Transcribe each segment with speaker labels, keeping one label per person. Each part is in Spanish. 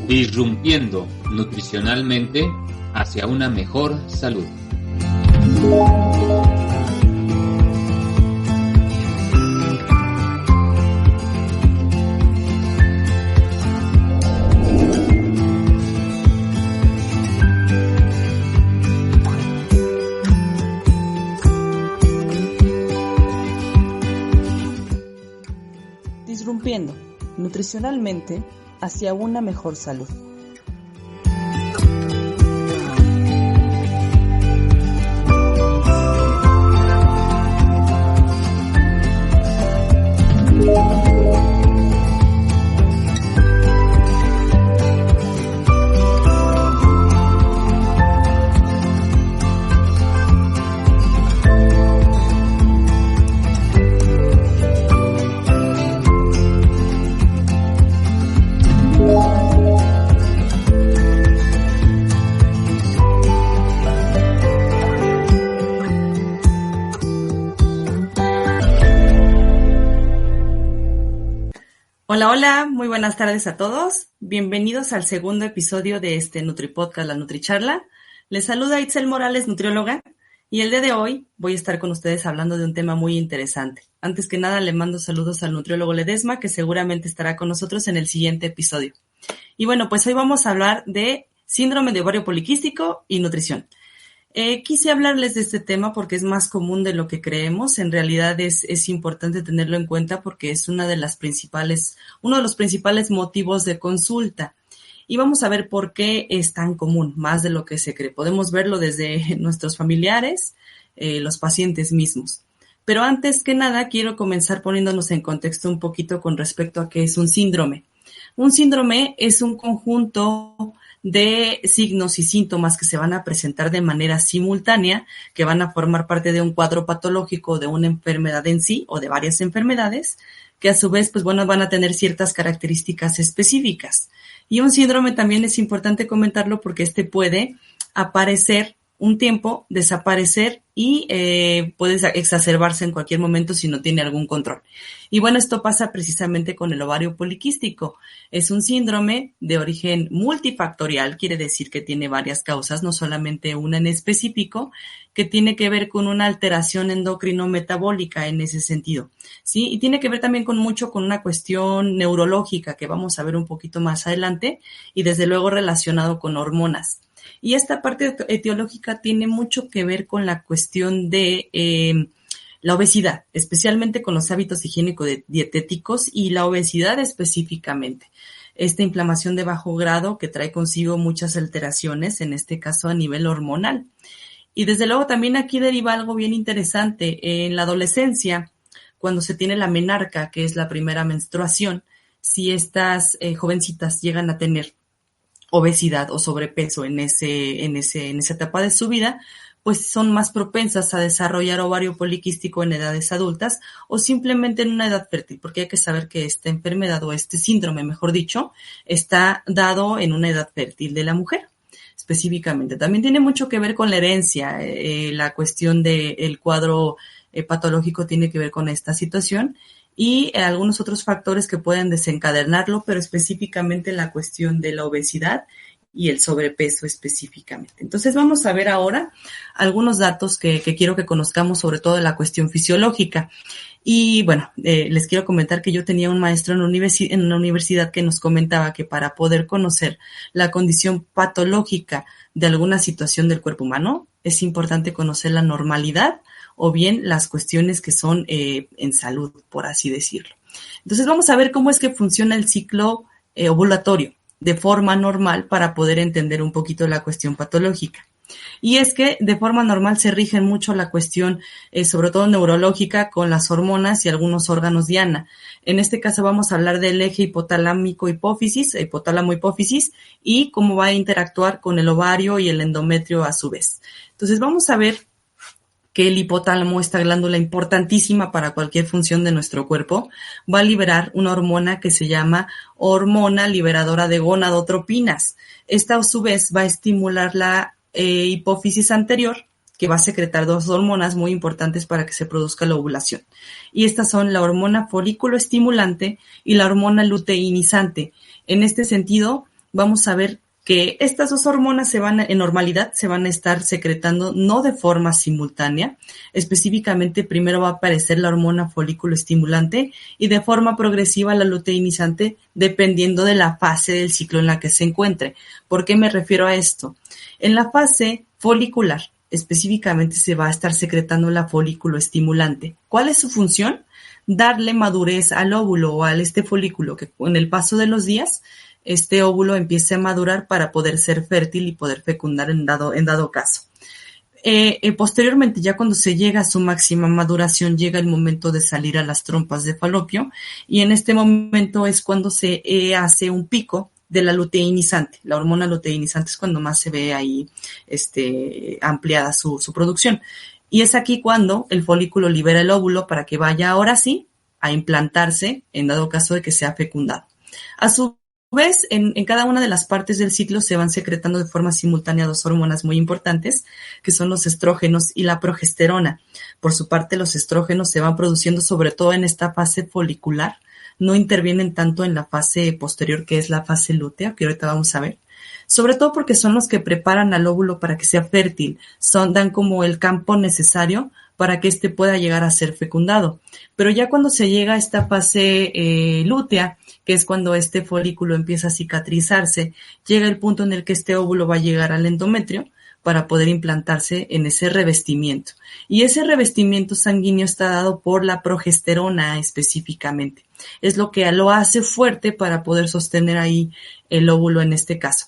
Speaker 1: Disrumpiendo nutricionalmente hacia una mejor salud.
Speaker 2: Disrumpiendo nutricionalmente hacia una mejor salud. Hola, muy buenas tardes a todos. Bienvenidos al segundo episodio de este NutriPodcast, la NutriCharla. Les saluda Itzel Morales, nutrióloga, y el día de hoy voy a estar con ustedes hablando de un tema muy interesante. Antes que nada, le mando saludos al nutriólogo Ledesma, que seguramente estará con nosotros en el siguiente episodio. Y bueno, pues hoy vamos a hablar de síndrome de ovario poliquístico y nutrición. Quise hablarles de este tema porque es más común de lo que creemos. En realidad es importante tenerlo en cuenta porque es uno de los principales motivos de consulta. Y vamos a ver por qué es tan común, más de lo que se cree. Podemos verlo desde nuestros familiares, los pacientes mismos. Pero antes que nada, quiero comenzar poniéndonos en contexto un poquito con respecto a qué es un síndrome. Un síndrome es un conjunto de signos y síntomas que se van a presentar de manera simultánea, que van a formar parte de un cuadro patológico de una enfermedad en sí o de varias enfermedades, que a su vez, van a tener ciertas características específicas. Y un síndrome también es importante comentarlo porque puede aparecer un tiempo, desaparecer y puede exacerbarse en cualquier momento si no tiene algún control. Y bueno, esto pasa precisamente con el ovario poliquístico. Es un síndrome de origen multifactorial, quiere decir que tiene varias causas, no solamente una en específico, que tiene que ver con una alteración endocrino-metabólica en ese sentido, ¿sí? Y tiene que ver también con una cuestión neurológica que vamos a ver un poquito más adelante y desde luego relacionado con hormonas. Y esta parte etiológica tiene mucho que ver con la cuestión de la obesidad, especialmente con los hábitos higiénico-dietéticos y la obesidad específicamente. Esta inflamación de bajo grado que trae consigo muchas alteraciones, en este caso a nivel hormonal. Y desde luego también aquí deriva algo bien interesante. En la adolescencia, cuando se tiene la menarca, que es la primera menstruación, si estas jovencitas llegan a tener obesidad o sobrepeso en esa etapa de su vida, pues son más propensas a desarrollar ovario poliquístico en edades adultas o simplemente en una edad fértil, porque hay que saber que esta enfermedad o este síndrome, mejor dicho, está dado en una edad fértil de la mujer específicamente. También tiene mucho que ver con la herencia, la cuestión del cuadro patológico tiene que ver con esta situación y algunos otros factores que pueden desencadenarlo, pero específicamente la cuestión de la obesidad y el sobrepeso específicamente. Entonces vamos a ver ahora algunos datos que quiero que conozcamos, sobre todo de la cuestión fisiológica. Y bueno, les quiero comentar que yo tenía un maestro en una universidad que nos comentaba que para poder conocer la condición patológica de alguna situación del cuerpo humano, es importante conocer la normalidad o bien las cuestiones que son en salud, por así decirlo. Entonces vamos a ver cómo es que funciona el ciclo ovulatorio de forma normal para poder entender un poquito la cuestión patológica. Y es que de forma normal se rige mucho la cuestión, sobre todo neurológica, con las hormonas y algunos órganos diana. En este caso vamos a hablar del eje hipotálamo-hipófisis y cómo va a interactuar con el ovario y el endometrio a su vez. Entonces vamos a ver que el hipotálamo, esta glándula importantísima para cualquier función de nuestro cuerpo, va a liberar una hormona que se llama hormona liberadora de gonadotropinas. Esta a su vez va a estimular la hipófisis anterior, que va a secretar dos hormonas muy importantes para que se produzca la ovulación. Y estas son la hormona folículo estimulante y la hormona luteinizante. En este sentido, vamos a ver que estas dos hormonas en normalidad se van a estar secretando no de forma simultánea. Específicamente, primero va a aparecer la hormona folículo estimulante y de forma progresiva la luteinizante, dependiendo de la fase del ciclo en la que se encuentre. ¿Por qué me refiero a esto? En la fase folicular, específicamente se va a estar secretando la folículo estimulante. ¿Cuál es su función? Darle madurez al óvulo o a este folículo que con el paso de los días este óvulo empiece a madurar para poder ser fértil y poder fecundar en dado caso. Posteriormente, ya cuando se llega a su máxima maduración, llega el momento de salir a las trompas de falopio y en este momento es cuando se hace un pico de la luteinizante. La hormona luteinizante es cuando más se ve ahí ampliada su producción. Y es aquí cuando el folículo libera el óvulo para que vaya ahora sí a implantarse en dado caso de que sea fecundado. A su vez, en cada una de las partes del ciclo se van secretando de forma simultánea dos hormonas muy importantes, que son los estrógenos y la progesterona. Por su parte, los estrógenos se van produciendo sobre todo en esta fase folicular, no intervienen tanto en la fase posterior, que es la fase lútea, que ahorita vamos a ver. Sobre todo porque son los que preparan al óvulo para que sea fértil, dan como el campo necesario para que éste pueda llegar a ser fecundado. Pero ya cuando se llega a esta fase lútea, que es cuando este folículo empieza a cicatrizarse, llega el punto en el que este óvulo va a llegar al endometrio para poder implantarse en ese revestimiento. Y ese revestimiento sanguíneo está dado por la progesterona específicamente. Es lo que lo hace fuerte para poder sostener ahí el óvulo en este caso.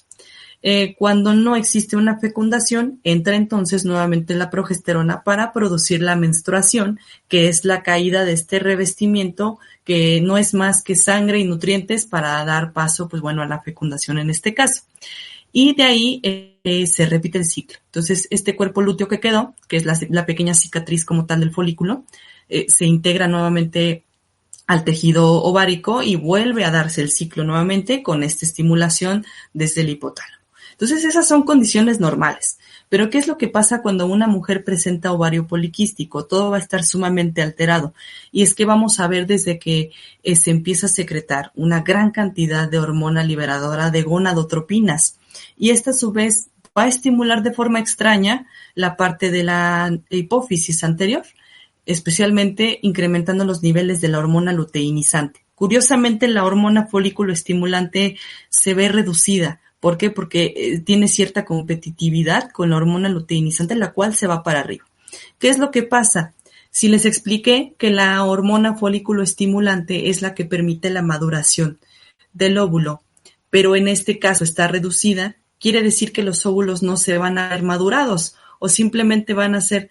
Speaker 2: Cuando no existe una fecundación, entra entonces nuevamente la progesterona para producir la menstruación, que es la caída de este revestimiento, que no es más que sangre y nutrientes para dar paso, pues bueno, a la fecundación en este caso. Y de ahí se repite el ciclo. Entonces, este cuerpo lúteo que quedó, que es la pequeña cicatriz como tal del folículo, se integra nuevamente al tejido ovárico y vuelve a darse el ciclo nuevamente con esta estimulación desde el hipotálamo. Entonces, esas son condiciones normales. Pero, ¿qué es lo que pasa cuando una mujer presenta ovario poliquístico? Todo va a estar sumamente alterado. Y es que vamos a ver desde que se empieza a secretar una gran cantidad de hormona liberadora de gonadotropinas. Y esta, a su vez, va a estimular de forma extraña la parte de la hipófisis anterior, especialmente incrementando los niveles de la hormona luteinizante. Curiosamente, la hormona folículo estimulante se ve reducida. ¿Por qué? Porque tiene cierta competitividad con la hormona luteinizante, la cual se va para arriba. ¿Qué es lo que pasa? Si les expliqué que la hormona folículo estimulante es la que permite la maduración del óvulo, pero en este caso está reducida, quiere decir que los óvulos no se van a ver madurados o simplemente van a ser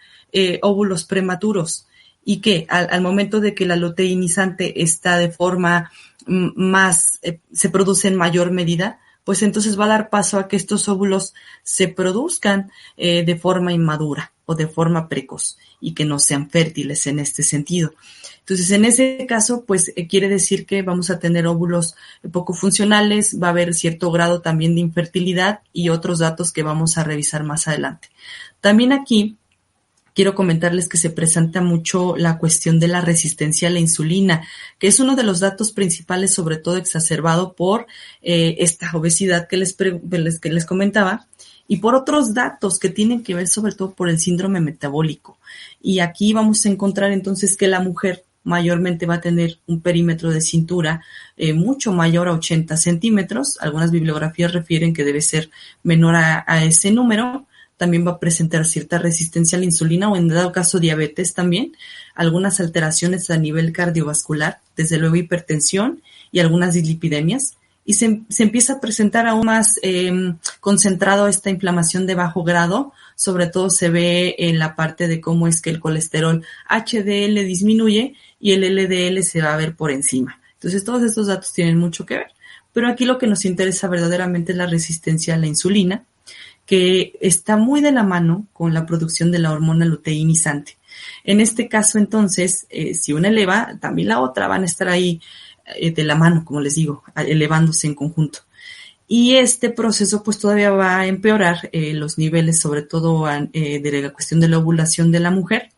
Speaker 2: óvulos prematuros. Y que al momento de que la luteinizante está de forma más, se produce en mayor medida, pues entonces va a dar paso a que estos óvulos se produzcan de forma inmadura o de forma precoz y que no sean fértiles en este sentido. Entonces, en ese caso, pues quiere decir que vamos a tener óvulos poco funcionales, va a haber cierto grado también de infertilidad y otros datos que vamos a revisar más adelante. También aquí quiero comentarles que se presenta mucho la cuestión de la resistencia a la insulina, que es uno de los datos principales, sobre todo exacerbado por esta obesidad que les comentaba, y por otros datos que tienen que ver sobre todo por el síndrome metabólico. Y aquí vamos a encontrar entonces que la mujer mayormente va a tener un perímetro de cintura mucho mayor a 80 centímetros. Algunas bibliografías refieren que debe ser menor a ese número. También va a presentar cierta resistencia a la insulina o en dado caso diabetes también, algunas alteraciones a nivel cardiovascular, desde luego hipertensión y algunas dislipidemias. Y se empieza a presentar aún más concentrado esta inflamación de bajo grado, sobre todo se ve en la parte de cómo es que el colesterol HDL disminuye y el LDL se va a ver por encima. Entonces todos estos datos tienen mucho que ver. Pero aquí lo que nos interesa verdaderamente es la resistencia a la insulina, que está muy de la mano con la producción de la hormona luteinizante. En este caso, entonces, si una eleva, también la otra van a estar ahí de la mano, como les digo, elevándose en conjunto. Y este proceso, pues, todavía va a empeorar los niveles, sobre todo de la cuestión de la ovulación de la mujer,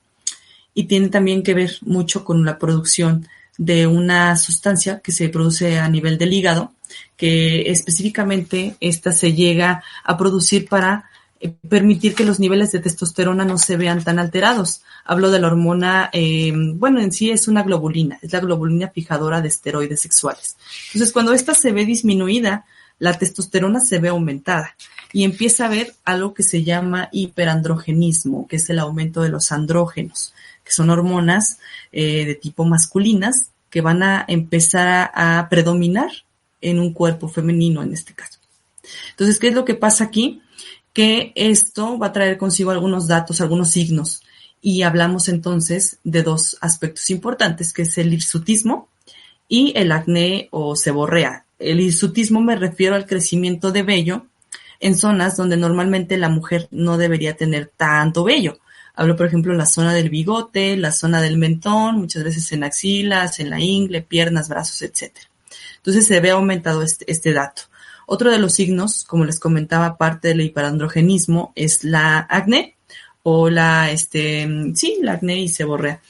Speaker 2: y tiene también que ver mucho con la producción de una sustancia que se produce a nivel del hígado, que específicamente esta se llega a producir para permitir que los niveles de testosterona no se vean tan alterados. Hablo de la hormona, en sí es una globulina, es la globulina fijadora de esteroides sexuales. Entonces, cuando esta se ve disminuida, la testosterona se ve aumentada y empieza a haber algo que se llama hiperandrogenismo, que es el aumento de los andrógenos, que son hormonas de tipo masculinas que van a empezar a predominar en un cuerpo femenino en este caso. Entonces, ¿qué es lo que pasa aquí? Que esto va a traer consigo algunos datos, algunos signos, y hablamos entonces de dos aspectos importantes, que es el hirsutismo y el acné o seborrea. El hirsutismo me refiero al crecimiento de vello en zonas donde normalmente la mujer no debería tener tanto vello. Hablo, por ejemplo, en la zona del bigote, la zona del mentón, muchas veces en axilas, en la ingle, piernas, brazos, etc. Entonces se ve aumentado este dato. Otro de los signos, como les comentaba, parte del hiperandrogenismo, es la acné o la acné y seborrea.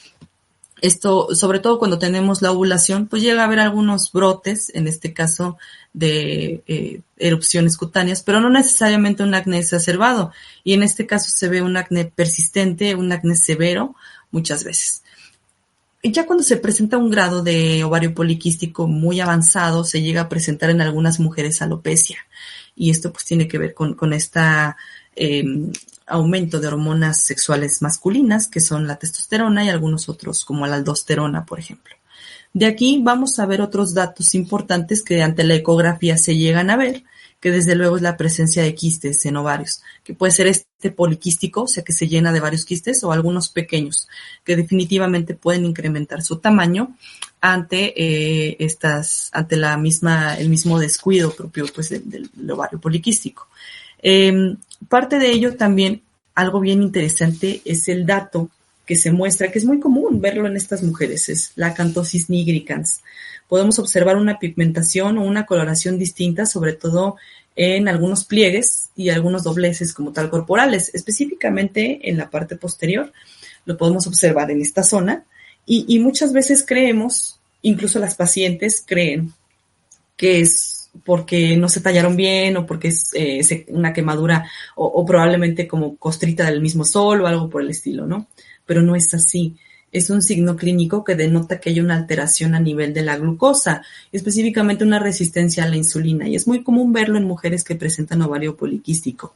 Speaker 2: Esto, sobre todo cuando tenemos la ovulación, pues llega a haber algunos brotes, en este caso de erupciones cutáneas, pero no necesariamente un acné exacerbado. Y en este caso se ve un acné persistente, un acné severo, muchas veces. Y ya cuando se presenta un grado de ovario poliquístico muy avanzado, se llega a presentar en algunas mujeres alopecia. Y esto pues tiene que ver con esta aumento de hormonas sexuales masculinas, que son la testosterona y algunos otros, como la aldosterona, por ejemplo. De aquí vamos a ver otros datos importantes que ante la ecografía se llegan a ver, que desde luego es la presencia de quistes en ovarios, que puede ser poliquístico, o sea que se llena de varios quistes, o algunos pequeños, que definitivamente pueden incrementar su tamaño ante el mismo descuido propio pues del ovario poliquístico. Parte de ello también, algo bien interesante, es el dato que se muestra, que es muy común verlo en estas mujeres, es la acanthosis nigricans. Podemos observar una pigmentación o una coloración distinta, sobre todo en algunos pliegues y algunos dobleces como tal corporales, específicamente en la parte posterior. Lo podemos observar en esta zona y muchas veces creemos, incluso las pacientes creen que es porque no se tallaron bien o porque es una quemadura o probablemente como costrita del mismo sol o algo por el estilo, ¿no? Pero no es así. Es un signo clínico que denota que hay una alteración a nivel de la glucosa, específicamente una resistencia a la insulina, y es muy común verlo en mujeres que presentan ovario poliquístico.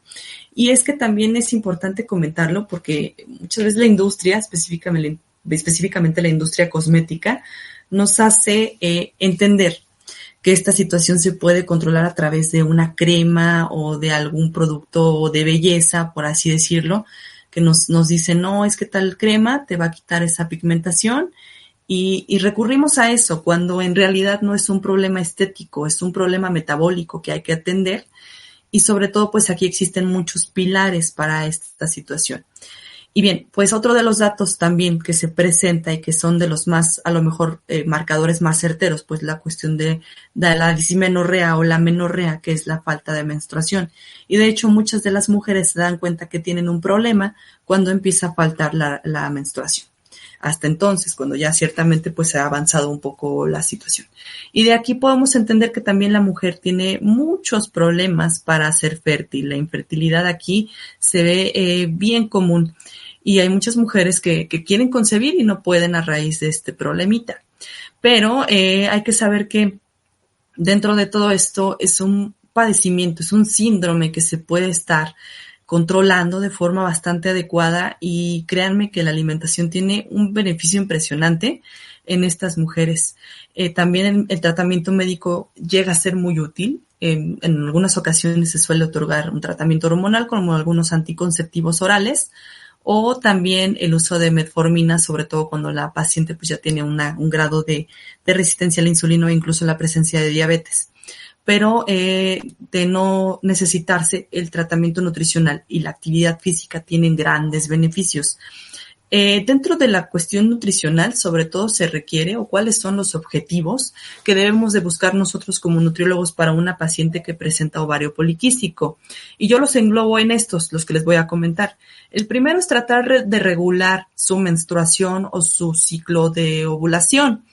Speaker 2: Y es que también es importante comentarlo porque muchas veces la industria, específicamente la industria cosmética, nos hace entender que esta situación se puede controlar a través de una crema o de algún producto de belleza, por así decirlo, que nos dicen, no, es que tal crema te va a quitar esa pigmentación y recurrimos a eso cuando en realidad no es un problema estético, es un problema metabólico que hay que atender y sobre todo pues aquí existen muchos pilares para esta situación. Y bien, pues otro de los datos también que se presenta y que son de los más, a lo mejor, marcadores más certeros, pues la cuestión de la dismenorrea o la menorrea, que es la falta de menstruación. Y de hecho, muchas de las mujeres se dan cuenta que tienen un problema cuando empieza a faltar la menstruación. Hasta entonces, cuando ya ciertamente pues se ha avanzado un poco la situación. Y de aquí podemos entender que también la mujer tiene muchos problemas para ser fértil. La infertilidad aquí se ve bien común. Y hay muchas mujeres que quieren concebir y no pueden a raíz de este problemita. Pero hay que saber que dentro de todo esto es un padecimiento, es un síndrome que se puede estar controlando de forma bastante adecuada y créanme que la alimentación tiene un beneficio impresionante en estas mujeres. También el tratamiento médico llega a ser muy útil. En algunas ocasiones se suele otorgar un tratamiento hormonal como algunos anticonceptivos orales o también el uso de metformina, sobre todo cuando la paciente pues ya tiene un grado de resistencia a la insulina o incluso la presencia de diabetes. Pero de no necesitarse el tratamiento nutricional y la actividad física tienen grandes beneficios. Dentro de la cuestión nutricional, sobre todo se requiere o cuáles son los objetivos que debemos de buscar nosotros como nutriólogos para una paciente que presenta ovario poliquístico. Y yo los englobo en estos, los que les voy a comentar. El primero es tratar de regular su menstruación o su ciclo de ovulación.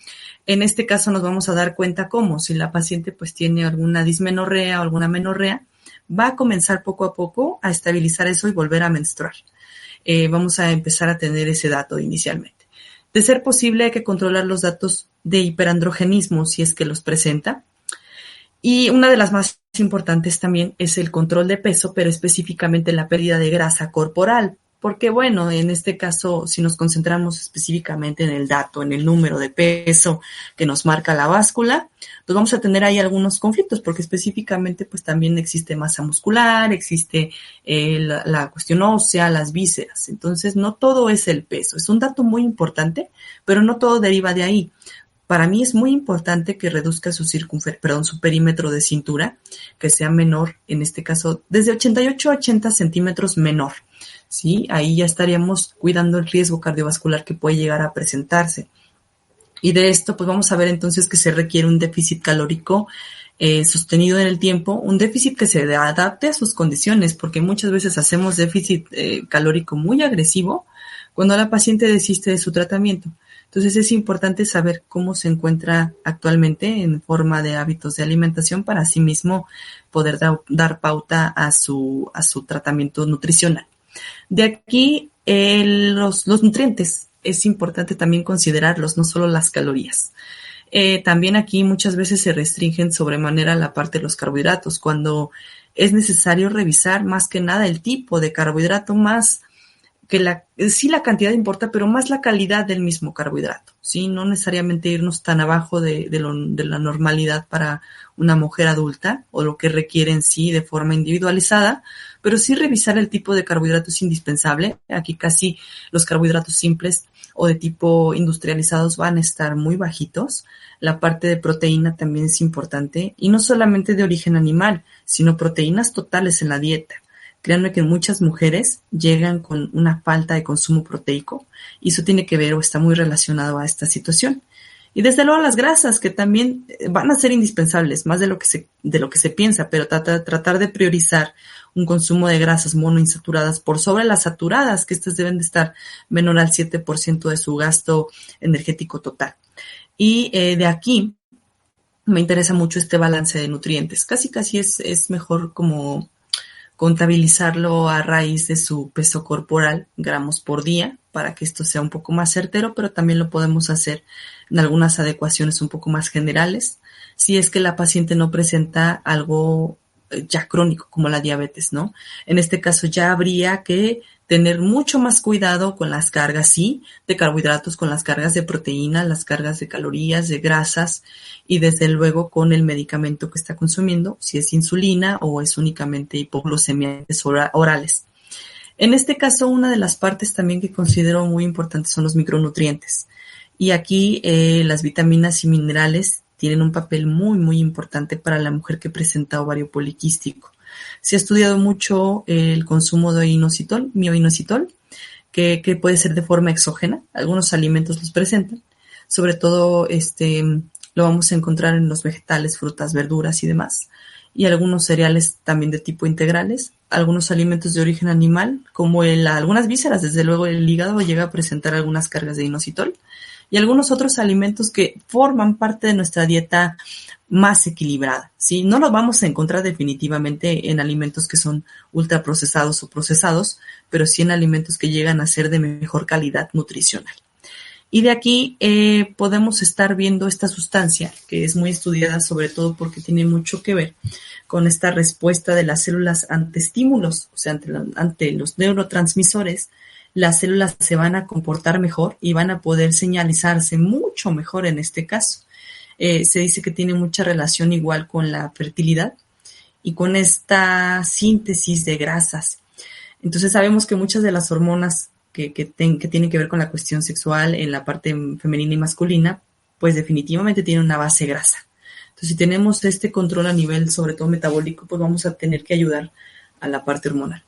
Speaker 2: En este caso nos vamos a dar cuenta cómo, si la paciente pues tiene alguna dismenorrea o alguna menorrea, va a comenzar poco a poco a estabilizar eso y volver a menstruar. Vamos a empezar a tener ese dato inicialmente. De ser posible, hay que controlar los datos de hiperandrogenismo si es que los presenta. Y una de las más importantes también es el control de peso, pero específicamente la pérdida de grasa corporal. Porque bueno, en este caso, si nos concentramos específicamente en el dato, en el número de peso que nos marca la báscula, pues vamos a tener ahí algunos conflictos, porque específicamente pues también existe masa muscular, existe la cuestión ósea, las vísceras. Entonces, no todo es el peso. Es un dato muy importante, pero no todo deriva de ahí. Para mí es muy importante que reduzca su perímetro de cintura, que sea menor, en este caso, desde 88 a 80 centímetros menor. ¿Sí? Ahí ya estaríamos cuidando el riesgo cardiovascular que puede llegar a presentarse. Y de esto, pues vamos a ver entonces que se requiere un déficit calórico sostenido en el tiempo, un déficit que se adapte a sus condiciones, porque muchas veces hacemos déficit calórico muy agresivo cuando la paciente desiste de su tratamiento. Entonces es importante saber cómo se encuentra actualmente en forma de hábitos de alimentación para así mismo poder dar pauta a su tratamiento nutricional. De aquí los nutrientes, es importante también considerarlos, no solo las calorías. También aquí muchas veces se restringen sobremanera la parte de los carbohidratos, cuando es necesario revisar más que nada el tipo de carbohidrato, más que sí la cantidad importa, pero más la calidad del mismo carbohidrato, ¿sí? No necesariamente irnos tan abajo de la normalidad para una mujer adulta o lo que requiere en sí de forma individualizada, pero sí revisar el tipo de carbohidrato es indispensable. Aquí casi los carbohidratos simples o de tipo industrializados van a estar muy bajitos. La parte de proteína también es importante, y no solamente de origen animal, sino proteínas totales en la dieta. Créanme que muchas mujeres llegan con una falta de consumo proteico y eso tiene que ver o está muy relacionado a esta situación. Y desde luego las grasas, que también van a ser indispensables, más de lo que se piensa, pero tratar de priorizar un consumo de grasas monoinsaturadas por sobre las saturadas, que estas deben de estar menor al 7% de su gasto energético total. Y de aquí me interesa mucho este balance de nutrientes. Casi es mejor como contabilizarlo a raíz de su peso corporal, gramos por día, para que esto sea un poco más certero, pero también lo podemos hacer en algunas adecuaciones un poco más generales, si es que la paciente no presenta algo ya crónico como la diabetes, ¿no? En este caso ya habría que tener mucho más cuidado con las cargas, sí, de carbohidratos, con las cargas de proteína, las cargas de calorías, de grasas, y desde luego con el medicamento que está consumiendo, si es insulina o es únicamente hipoglucemiantes orales. En este caso, una de las partes también que considero muy importantes son los micronutrientes. Y aquí las vitaminas y minerales tienen un papel muy, muy importante para la mujer que presenta ovario poliquístico. Se ha estudiado mucho el consumo de mioinositol, que puede ser de forma exógena. Algunos alimentos los presentan. Sobre todo lo vamos a encontrar en los vegetales, frutas, verduras y demás. Y algunos cereales también de tipo integrales. Algunos alimentos de origen animal, como algunas vísceras, desde luego el hígado llega a presentar algunas cargas de inositol. Y algunos otros alimentos que forman parte de nuestra dieta más equilibrada, ¿sí? No lo vamos a encontrar definitivamente en alimentos que son ultraprocesados o procesados, pero sí en alimentos que llegan a ser de mejor calidad nutricional. Y de aquí podemos estar viendo esta sustancia que es muy estudiada, sobre todo porque tiene mucho que ver con esta respuesta de las células ante estímulos, o sea, ante los neurotransmisores. Las células se van a comportar mejor y van a poder señalizarse mucho mejor en este caso. Se dice que tiene mucha relación igual con la fertilidad y con esta síntesis de grasas. Entonces sabemos que muchas de las hormonas que tienen que ver con la cuestión sexual en la parte femenina y masculina, pues definitivamente tienen una base grasa. Entonces si tenemos este control a nivel sobre todo metabólico, pues vamos a tener que ayudar a la parte hormonal.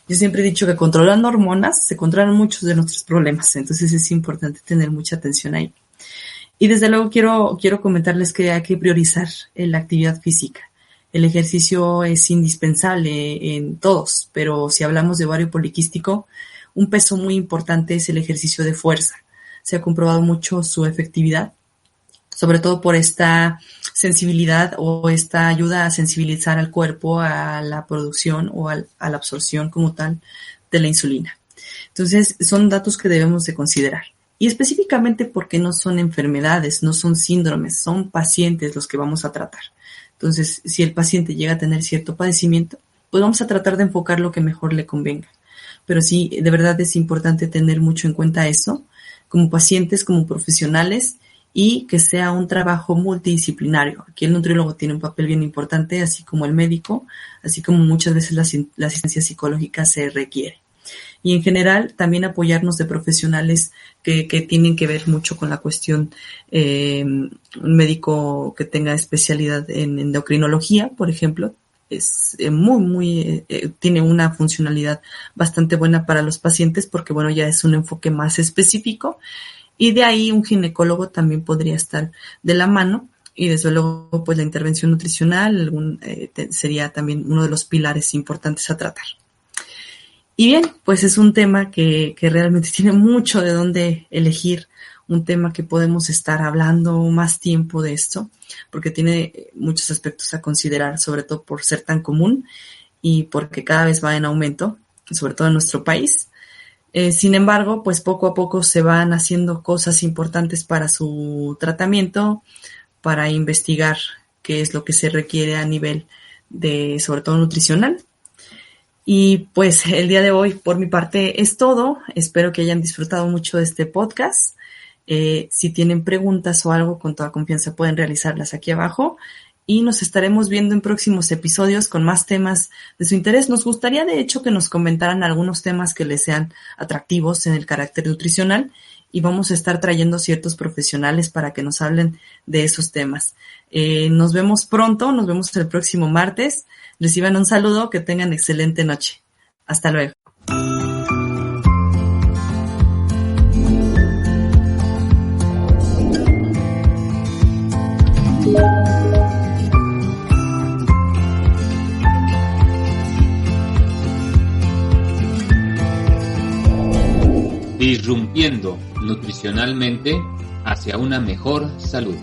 Speaker 2: Yo siempre he dicho que controlando hormonas se controlan muchos de nuestros problemas, entonces es importante tener mucha atención ahí. Y desde luego quiero comentarles que hay que priorizar la actividad física. El ejercicio es indispensable en todos, pero si hablamos de ovario poliquístico, un peso muy importante es el ejercicio de fuerza. Se ha comprobado mucho su efectividad sobre todo por esta sensibilidad o esta ayuda a sensibilizar al cuerpo a la producción o a la absorción como tal de la insulina. Entonces, son datos que debemos de considerar. Y específicamente porque no son enfermedades, no son síndromes, son pacientes los que vamos a tratar. Entonces, si el paciente llega a tener cierto padecimiento, pues vamos a tratar de enfocar lo que mejor le convenga. Pero sí, de verdad es importante tener mucho en cuenta eso, como pacientes, como profesionales, y que sea un trabajo multidisciplinario. Aquí el nutriólogo tiene un papel bien importante, así como el médico, así como muchas veces la asistencia psicológica se requiere. Y en general también apoyarnos de profesionales que tienen que ver mucho con la cuestión, un médico que tenga especialidad en endocrinología, por ejemplo, es tiene una funcionalidad bastante buena para los pacientes porque, bueno, ya es un enfoque más específico, y de ahí un ginecólogo también podría estar de la mano, y desde luego pues la intervención nutricional sería también uno de los pilares importantes a tratar. Y bien, pues es un tema que realmente tiene mucho de dónde elegir, un tema que podemos estar hablando más tiempo de esto, porque tiene muchos aspectos a considerar, sobre todo por ser tan común y porque cada vez va en aumento, sobre todo en nuestro país. Sin embargo, pues poco a poco se van haciendo cosas importantes para su tratamiento, para investigar qué es lo que se requiere a nivel de, sobre todo nutricional. Y pues el día de hoy, por mi parte, es todo. Espero que hayan disfrutado mucho de este podcast. Si tienen preguntas o algo, con toda confianza pueden realizarlas aquí abajo. Y nos estaremos viendo en próximos episodios con más temas de su interés. Nos gustaría, de hecho, que nos comentaran algunos temas que les sean atractivos en el carácter nutricional. Y vamos a estar trayendo ciertos profesionales para que nos hablen de esos temas. Nos vemos pronto, nos vemos el próximo martes. Reciban un saludo, que tengan excelente noche. Hasta luego.
Speaker 1: Disrumpiendo nutricionalmente hacia una mejor salud.